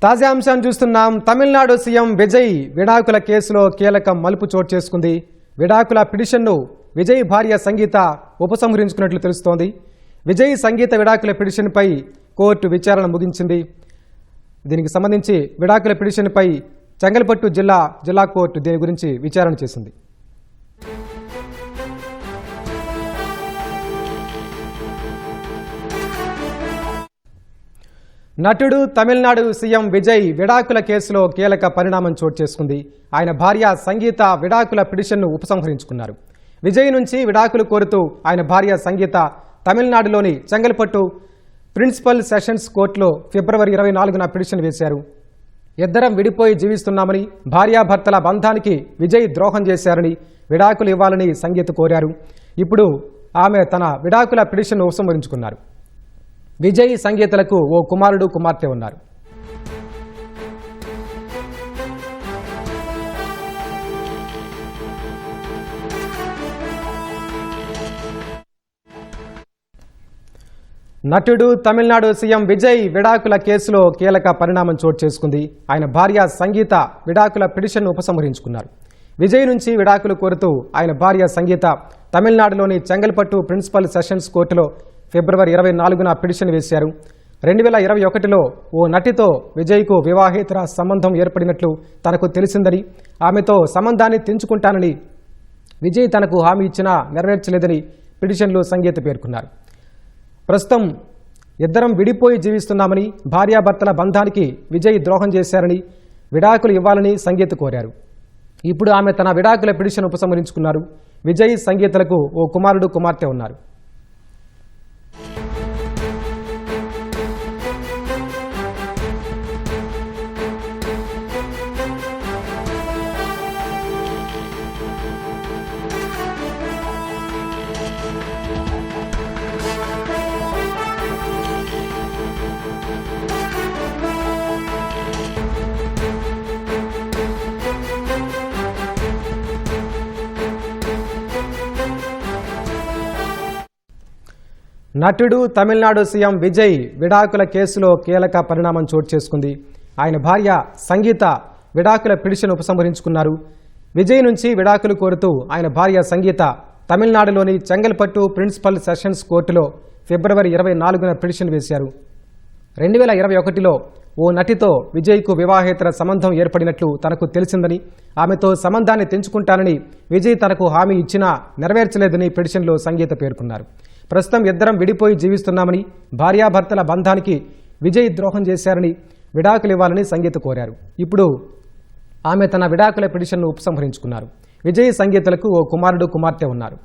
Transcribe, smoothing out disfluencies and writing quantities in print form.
తాజా అంశాన్ని చూస్తున్నాం. తమిళనాడు సీఎం విజయ్ విడాకుల కేసులో కీలక మలుపు చోటు చేసుకుంది. విడాకుల పిటిషన్ను విజయ్ భార్య సంగీత ఉపసంహరించుకున్నట్లు తెలుస్తోంది. విజయ్ సంగీత విడాకుల పిటిషన్పై కోర్టు విచారణ ముగించింది. దీనికి సంబంధించి విడాకుల పిటిషన్పై చెంగల్పట్టు జిల్లా కోర్టు దీని గురించి విచారణ చేసింది. నటుడు తమిళనాడు సీఎం విజయ్ విడాకుల కేసులో కీలక పరిణామం చోటు చేసుకుంది. ఆయన భార్య సంగీత విడాకుల పిటిషన్ను ఉపసంహరించుకున్నారు. విజయ్ నుంచి విడాకులు కోరుతూ ఆయన భార్య సంగీత తమిళనాడులోని చెంగల్పట్టు ప్రిన్సిపల్ సెషన్స్ కోర్టులో ఫిబ్రవరి 24న పిటిషన్ వేశారు. ఇద్దరం విడిపోయి జీవిస్తున్నామని, భార్యాభర్తల బంధానికి విజయ్ ద్రోహం చేశారని, విడాకులు ఇవ్వాలని సంగీత కోరారు. ఇప్పుడు ఆమె తన విడాకుల పిటిషన్ను ఉపసంహరించుకున్నారు. విజయ్ సంగీతలకు ఓ కుమారుడు కుమార్తె ఉన్నారు. నటుడు తమిళనాడు సీఎం విజయ్ విడాకుల కేసులో కీలక పరిణామం చోటు చేసుకుంది. ఆయన భార్య సంగీత విడాకుల పిటిషన్ను ఉపసంహరించుకున్నారు. విజయ్ నుంచి విడాకులు కోరుతూ ఆయన భార్య సంగీత తమిళనాడులోని చెంగల్పట్టు ప్రిన్సిపల్ సెషన్స్ కోర్టులో ఫిబ్రవరి 24న పిటిషన్ వేశారు. 2021లో ఓ నటితో విజయ్కు వివాహేతర సంబంధం ఏర్పడినట్లు తనకు తెలిసిందని, ఆమెతో సంబంధాన్ని తెంచుకుంటానని విజయ్ తనకు హామీ ఇచ్చినా నెరవేర్చలేదని పిటిషన్లో సంగీత పేర్కొన్నారు. ప్రస్తుతం ఇద్దరం విడిపోయి జీవిస్తున్నామని, భార్యాభర్తల బంధానికి విజయ్ ద్రోహం చేశారని, విడాకులు ఇవ్వాలని సంగీత కోరారు. ఇప్పుడు ఆమె తన విడాకుల పిటిషన్ ఉపసంహరించుకున్నారు. విజయ్ సంగీతలకు ఓ కుమారుడు కుమార్తె ఉన్నారు. నటుడు తమిళనాడు సీఎం విజయ్ విడాకుల కేసులో కీలక పరిణామం చోటు చేసుకుంది. ఆయన భార్య సంగీత విడాకుల పిటిషన్ ఉపసంహరించుకున్నారు. విజయ్ నుంచి విడాకులు కోరుతూ ఆయన భార్య సంగీత తమిళనాడులోని చెంగల్పట్టు ప్రిన్సిపల్ సెషన్స్ కోర్టులో ఫిబ్రవరి 24న పిటిషన్ వేశారు. 2021లో ఓ నటితో విజయ్కు వివాహేతర సంబంధం ఏర్పడినట్లు తనకు తెలిసిందని, ఆమెతో సంబంధాన్ని తెంచుకుంటానని విజయ్ తనకు హామీ ఇచ్చినా నెరవేర్చలేదని పిటిషన్లో సంగీత పేర్కొన్నారు. ప్రస్తుతం ఇద్దరం విడిపోయి జీవిస్తున్నామని, భార్యాభర్తల బంధానికి విజయ్ ద్రోహం చేశారని, విడాకులు ఇవ్వాలని సంగీత కోరారు. ఇప్పుడు ఆమె తన విడాకుల పిటిషన్ను ఉపసంహరించుకున్నారు. విజయ్ సంగీతలకు ఓ కుమారుడు కుమార్తె ఉన్నారు.